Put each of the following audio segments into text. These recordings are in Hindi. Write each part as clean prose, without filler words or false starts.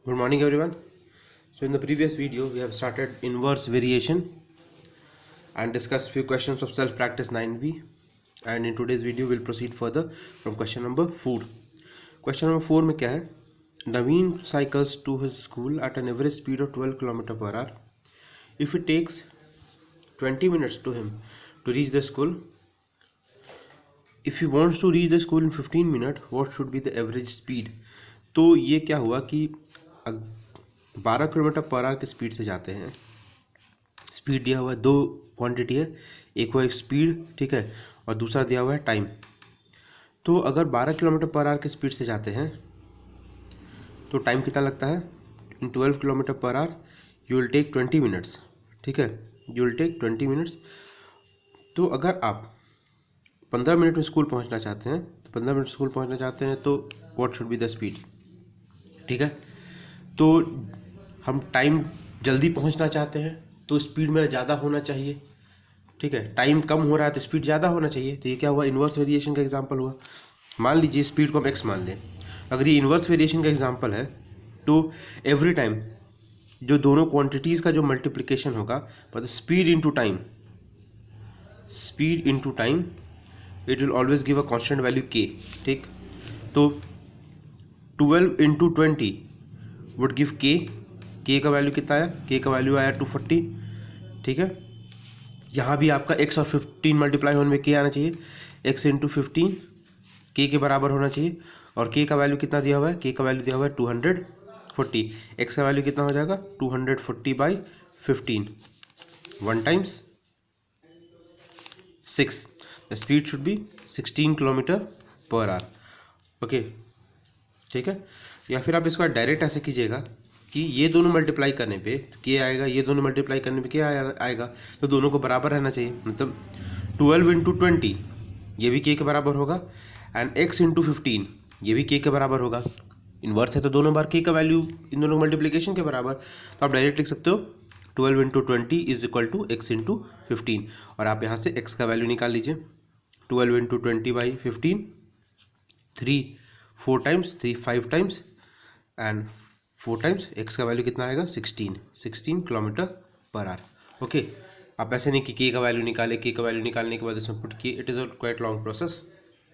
Good morning everyone. So in the previous video we have started inverse variation and discussed few questions of self practice 9b, and in today's video we'll proceed further from question number 4. Question number 4 में क्या है? Naveen cycles to his school at an average speed of 12 km/h. If it takes 20 minutes to him to reach the school, if he wants to reach the school in 15 minutes, what should be the average speed? तो ये क्या हुआ कि 12 km/h की स्पीड से जाते हैं. स्पीड दिया हुआ है, दो क्वांटिटी है, एक हुआ स्पीड, ठीक है, और दूसरा दिया हुआ है टाइम. तो अगर 12 km/h की स्पीड से जाते हैं तो टाइम कितना लगता है? In 12 km/h you will take 20 minutes, ठीक है, यू विल टेक 20 मिनट्स. तो अगर आप 15 मिनट में स्कूल पहुंचना चाहते हैं, 15 मिनट स्कूल पहुंचना चाहते हैं तो what should be the speed, ठीक है. तो हम टाइम जल्दी पहुंचना चाहते हैं तो स्पीड मेरा ज़्यादा होना चाहिए, ठीक है. टाइम कम हो रहा है तो स्पीड ज़्यादा होना चाहिए. तो ये क्या हुआ? इन्वर्स वेरिएशन का एग्जांपल हुआ. मान लीजिए स्पीड को हम x मान लें. अगर ये इन्वर्स वेरिएशन का एग्जांपल है तो एवरी टाइम जो दोनों क्वांटिटीज़ का जो मल्टीप्लिकेशन होगा, मतलब speed into time, speed into time, it will always give a constant value k, ठीक. तो 12 इंटू 20 वुड गिव k का वैल्यू कितना आया? k का वैल्यू आया 240, ठीक है. यहाँ भी आपका x और 15 मल्टीप्लाई होने में k आना चाहिए. x इंटू 15 k के बराबर होना चाहिए. और k का वैल्यू कितना दिया हुआ है? k का वैल्यू दिया हुआ है 240. x का वैल्यू कितना हो जाएगा? 240/15. 1 times 6. The speed should be 16 km/h. Okay, ठीक है. या फिर आप इसको डायरेक्ट ऐसे कीजिएगा कि ये दोनों मल्टीप्लाई करने पे k आएगा, ये दोनों मल्टीप्लाई करने पे k आएगा, तो दोनों को बराबर रहना चाहिए. मतलब 12 इंटू 20 ये भी k के बराबर होगा, एंड x इंटू 15 ये भी k के बराबर होगा. इन्वर्स है तो दोनों बार k का वैल्यू इन दोनों मल्टीप्लिकेशन के बराबर. तो आप डायरेक्ट लिख सकते हो 12 into 20 is equal to x into 15, और आप यहाँ से x का वैल्यू निकाल लीजिए. 12 into 20/15, 3 4 times, 3 5 times, and 4 times x का वैल्यू कितना आएगा? 16 km/h. ओके. आप ऐसे नहीं कि k का वैल्यू निकाले, k का वैल्यू निकालने के बाद इसमें पुट किए. It is a quite long process.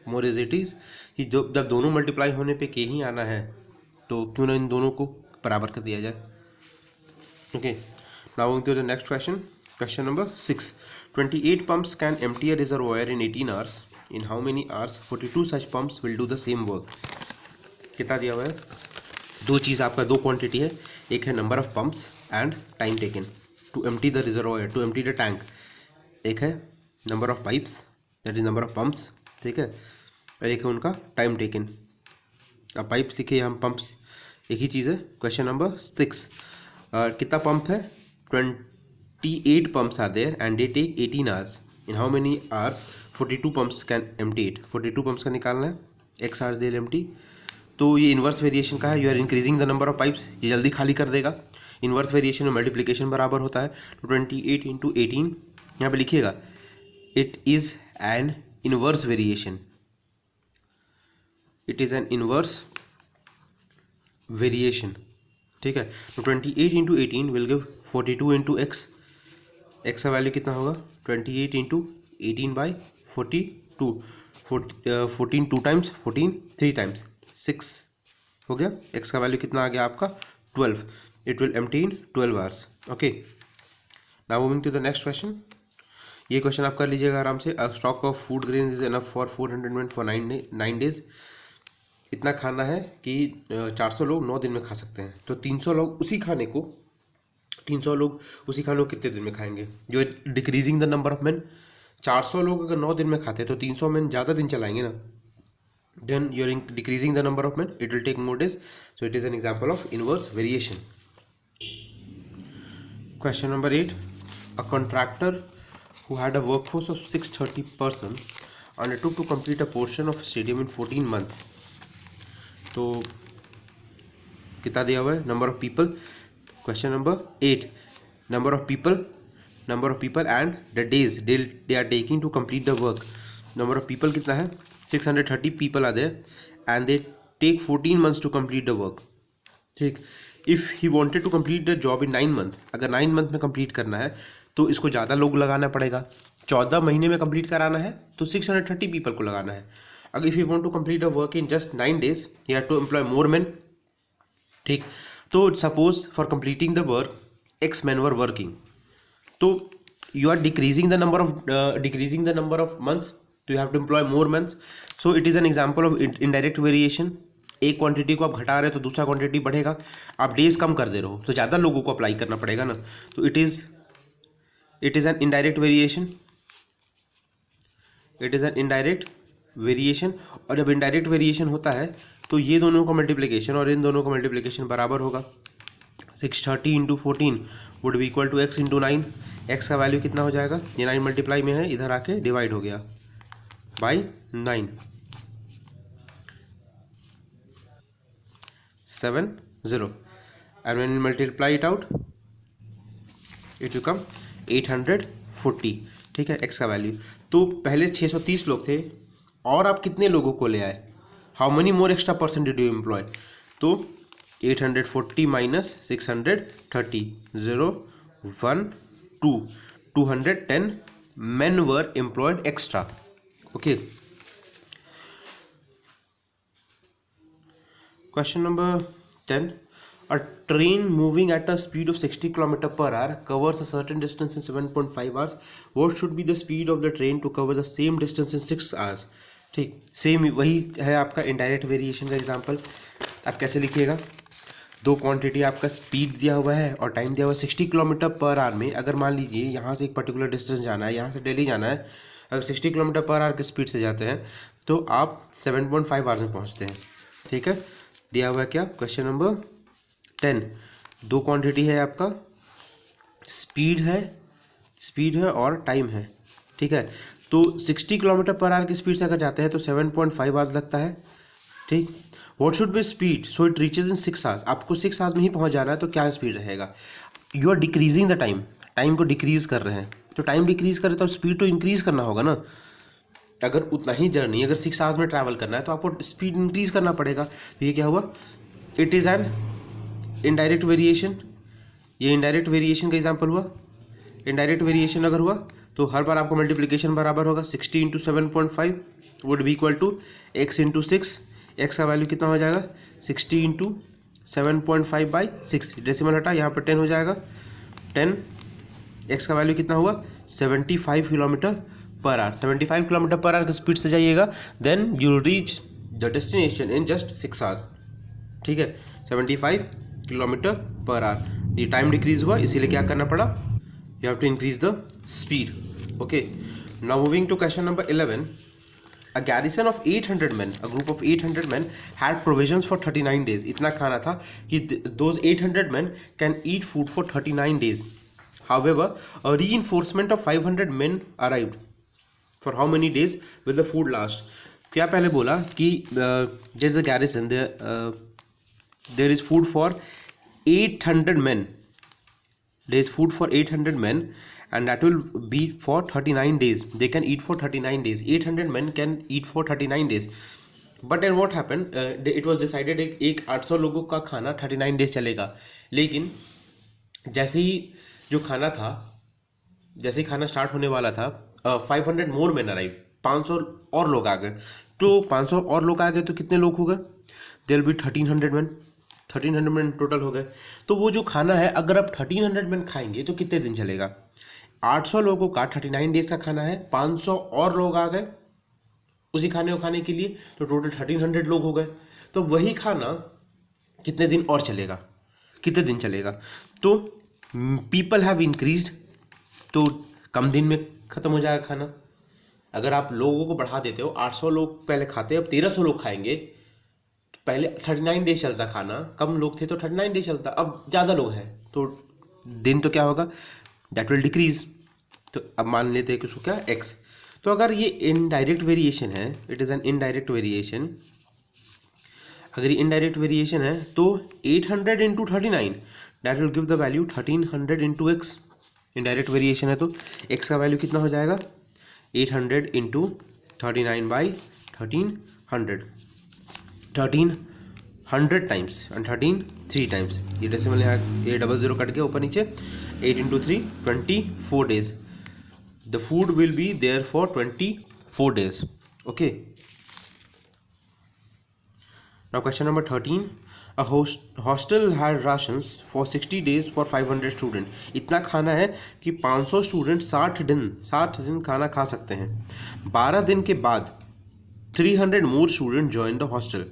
More is it is कि जब दोनों मल्टीप्लाई होने पे k ही आना है तो क्यों ना इन दोनों को बराबर कर दिया जाए. Okay. Now moving to the next question. Question number 6. 28 pumps can empty a reservoir in 18 hours. In how many hours 42 such pumps will do the same work? कितना दिया हुआ है? दो चीज़, आपका दो क्वांटिटी है. एक है number of pumps and time taken to empty the reservoir, to empty the tank. एक है number of pipes, that is number of pumps, ठीक है, और एक है उनका टाइम टेकन. अब पाइप्स लिखे, हम पंप्स एक ही चीज़ है. Question number 6. कितना पंप है? 28 pumps are there and they take 18 hours. In how many hours 42 pumps can empty it? 42 pumps का निकालना है. x hours they empty. तो ये इन्वर्स वेरिएशन का है. You are increasing the number of pipes, ये जल्दी खाली कर देगा. इन्वर्स वेरिएशन में मल्टीप्लिकेशन बराबर होता है. तो 28 इंटू 18 यहाँ पे लिखिएगा. It is N inverse variation, it is N inverse variation, ठीक है. तो 28 into 18 will give 42 into x. X का वैल्यू कितना होगा? 28 इंटू 18/42. 14 2 टाइम्स, 14 3 टाइम्स, 6 हो गया. x का वैल्यू कितना आ गया आपका? 12. It will empty in 12 hours. Okay. Now moving to the next question. ये क्वेश्चन आप कर लीजिएगा आराम से. A stock of food grain is enough for 400 men for 9 days. इतना खाना है कि 400 लोग 9 दिन में खा सकते हैं. तो 300 लोग उसी खाने को कितने दिन में खाएंगे? जो decreasing the number of main. 400 लोग अगर 9 दिन में खाते हैं तो 300 मेन ज़्यादा दिन चलाएंगे ना. Then you are decreasing the number of men, it will take more days. So it is an example of inverse variation. Question number 8. A contractor who had a workforce of 630 persons undertook to complete a portion of stadium in 14 months. तो कितना दिया हुआ है? Number of people. Question number 8. Number of people and the days they are taking to complete the work. Number of people कितना है? 630 people are there and they take 14 months to complete the work. ठीक. If he wanted to complete the job in 9 month, अगर 9 मंथ में कंप्लीट करना है तो इसको ज़्यादा लोग लगाना पड़ेगा। 14 महीने में कंप्लीट कराना है तो 630 पीपल को लगाना है। अगर if you want to complete a work in just 9 days you have to employ more man. ठीक, तो suppose for completing the work X men were working, तो you are decreasing the number of months, तो you have to employ more months. So it is an example of indirect variation. एक क्वांटिटी को आप घटा रहे हो तो दूसरा क्वांटिटी बढ़ेगा, आप डेज कम कर दे रहे हो तो ज़्यादा लोगों को अप्लाई करना पड़ेगा ना, तो it is an indirect variation, it is an indirect variation. और जब इनडायरेक्ट वेरिएशन होता है तो ये दोनों का मल्टीप्लिकेशन और इन दोनों का मल्टीप्लिकेशन बराबर होगा। 630 into 14 would be equal to x into 9। X का वैल्यू कितना हो जाएगा, ये 9 मल्टीप्लाई में है, इधर आके डिवाइड हो गया by 9, 7 0 and when you multiply it out it will come 840। ठीक है, एक्स का वैल्यू। तो पहले 630 लोग थे और आप कितने लोगों को ले आए, how many more extra person did you employ, तो 840 minus 630 0 1 2 210 men were employed extra. Okay. Question number 10. A train moving at a speed of 60 km per hour covers a certain distance in 7.5 hours. What should be the speed of the train to cover the same distance in 6 hours? ठीक, सेम वही है आपका इनडायरेक्ट वेरिएशन का एग्जांपल। आप कैसे लिखिएगा, दो क्वांटिटी आपका स्पीड दिया हुआ है और टाइम दिया हुआ है 60 किलोमीटर पर आवर में। अगर मान लीजिए यहाँ से एक पर्टिकुलर डिस्टेंस जाना है, यहाँ से दिल्ली जाना है, अगर 60 किलोमीटर पर आवर की स्पीड से जाते हैं तो आप 7.5 आवर्स में पहुँचते हैं। ठीक है, दिया हुआ है क्या, क्वेश्चन नंबर 10, दो क्वांटिटी है आपका, स्पीड है और टाइम है। ठीक है, तो 60 किलोमीटर पर आवर की स्पीड से अगर जाते हैं तो 7.5 आवर्स लगता है। ठीक, what should be speed so it reaches in 6 hours, आपको 6 आवर्स में ही पहुंच जाना है तो क्या स्पीड रहेगा, you are decreasing the time को डिक्रीज कर रहे हैं, तो टाइम डिक्रीज कर रहे तो स्पीड तो इंक्रीज करना होगा ना। अगर उतना ही जर्नी अगर 6 आवर्स में ट्रैवल करना है तो आपको स्पीड इंक्रीज करना पड़ेगा। तो ये क्या हुआ, it is an indirect variation, ये इनडायरेक्ट वेरिएशन का एग्जाम्पल हुआ। इनडायरेक्ट वेरिएशन अगर हुआ तो हर बार आपको मल्टीप्लिकेशन बराबर होगा, 60 into 7.5 would be equal to x into 6। X का वैल्यू कितना हो जाएगा, 60 इंटू 7.5 बाई 6, डेसिमल हटा, यहाँ पर 10 हो जाएगा, 10। एक्स का वैल्यू कितना हुआ, 75 kilometre per hour. 75 kilometre per hour की स्पीड से जाइएगा then you will reach the destination in just 6 hours. ठीक है, 75 किलोमीटर पर आवर, ये टाइम डिक्रीज हुआ इसीलिए क्या करना पड़ा, you have to increase the speed. Okay, now moving to question number 11. A garrison of 800 men, a group of 800 men had provisions for 39 days. इतना खाना था कि those 800 men can eat food for 39 days. However, a reinforcement of 500 men arrived. For how many days will the food last? क्या पहले बोला कि there is a garrison, there is food for 800 men. There is food for 800 men. And that will be for 39 days. They can eat for 39 days. 800 men can eat for 39 days. But then what happened? It was decided एक 800 लोगों का खाना 39 days चलेगा। लेकिन जैसे ही जो खाना था, जैसे ही खाना स्टार्ट होने वाला था, 500 मोर मैन अराइव, 500 और लोग आ गए। तो 500 और लोग आ गए तो कितने लोग हो गए, there will be 1300 man, 1300 man total हो गए। तो वो जो खाना है अगर आप 1300 मैन खाएंगे तो कितने दिन चलेगा, 800 लोगों का 39 डेज का खाना है, 500 और लोग आ गए उसी खाने को खाने के लिए, तो टोटल 1300 लोग हो गए। तो वही खाना कितने दिन और चलेगा, कितने दिन चलेगा, तो पीपल हैव इंक्रीज्ड, तो कम दिन में ख़त्म हो जाएगा खाना। अगर आप लोगों को बढ़ा देते हो, 800 लोग पहले खाते, अब 1300 लोग खाएंगे, तो पहले 39 डेज चलता खाना, कम लोग थे तो 39 डेज चलता, अब ज़्यादा लोग हैं तो दिन तो क्या होगा, दैट विल डिक्रीज। तो अब मान लेते हैं कि उसको क्या, एक्स। तो अगर ये इनडायरेक्ट वेरिएशन है, it is an indirect variation, अगर ये इनडायरेक्ट वेरिएशन है तो 800 into 39 that will give the value 1300 into x. Indirect variation है तो एक्स का वैल्यू कितना हो जाएगा, 800 into 39 by 1300, 100 times and 13 3 times, ये डेसिमल यहाँ ये 00 कट के ऊपर नीचे 8 into 3 24 days. The food will be there for 24 days. Okay. Now question number 13. A hostel had rations for 60 days for 500 student. इतना खाना है कि 500 स्टूडेंट 60 दिन खाना खा सकते हैं. 12 दिन के बाद 300 more students join the hostel.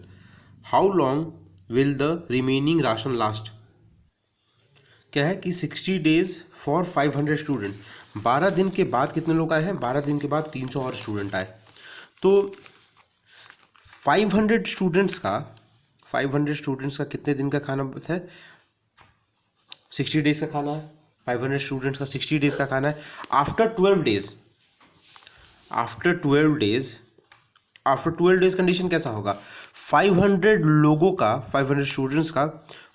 How long will the remaining ration last? क्या है कि 60 days for 500 स्टूडेंट. 12 दिन के बाद कितने लोग आए हैं? 12 दिन के बाद 300 और स्टूडेंट आए. तो 500 स्टूडेंट्स का कितने दिन का खाना है? 60 डेज का खाना है. 500 स्टूडेंट्स का 60 डेज का खाना है. आफ्टर 12 डेज कंडीशन कैसा होगा? 500 लोगों का 500 स्टूडेंट्स का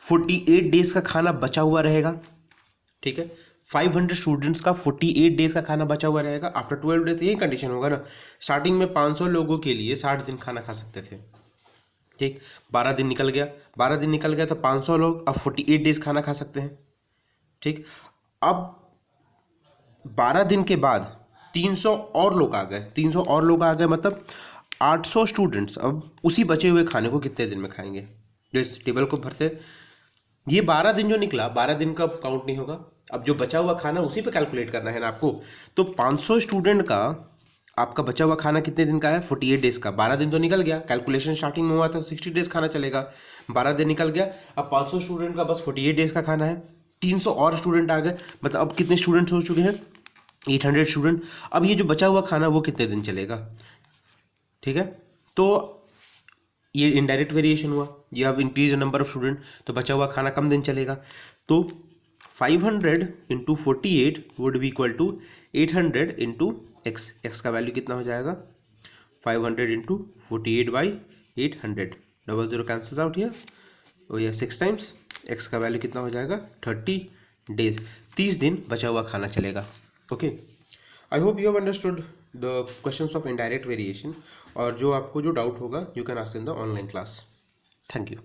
48 डेज का खाना बचा हुआ रहेगा. ठीक है, 500 स्टूडेंट्स का 48 डेज का खाना बचा हुआ रहेगा आफ्टर 12 डेज. यही कंडीशन होगा ना. स्टार्टिंग में 500 लोगों के लिए 60 दिन खाना खा सकते थे. ठीक, 12 दिन निकल गया तो 500 लोग अब 48 डेज खाना खा सकते हैं. ठीक, अब 12 दिन के बाद 300 और लोग आ गए मतलब 800 स्टूडेंट्स अब उसी बचे हुए खाने को कितने दिन में खाएंगे? जो इस टेबल को भरते, ये 12 दिन जो निकला, 12 दिन का काउंट नहीं होगा. अब जो बचा हुआ खाना उसी पे कैलकुलेट करना है ना आपको. तो 500 स्टूडेंट का आपका बचा हुआ खाना कितने दिन का है? 48 डेज का. 12 दिन तो निकल गया, कैलकुलेशन स्टार्टिंग में हुआ था 60 डेज खाना चलेगा. 12 दिन निकल गया, अब 500 स्टूडेंट का बस 48 डेज का खाना है. 300 और स्टूडेंट आ गए, मतलब अब कितने स्टूडेंट्स हो चुके हैं? 800 स्टूडेंट. अब ये जो बचा हुआ खाना वो कितने दिन चलेगा? ठीक है, तो ये इनडायरेक्ट वेरिएशन हुआ. ये अब increase the number of student, तो बचा हुआ खाना कम दिन चलेगा. तो 500 into 48 would be equal to 800 into x. X का वैल्यू कितना हो जाएगा? 500 into 48 by 800. 00 cancels out here. और यह 6 टाइम्स. एक्स का वैल्यू कितना हो जाएगा? 30 डेज. 30 दिन बचा हुआ खाना चलेगा. Okay, I hope you have understood the questions of indirect variation. और जो आपको जो डाउट होगा you can ask in the online class. Thank you.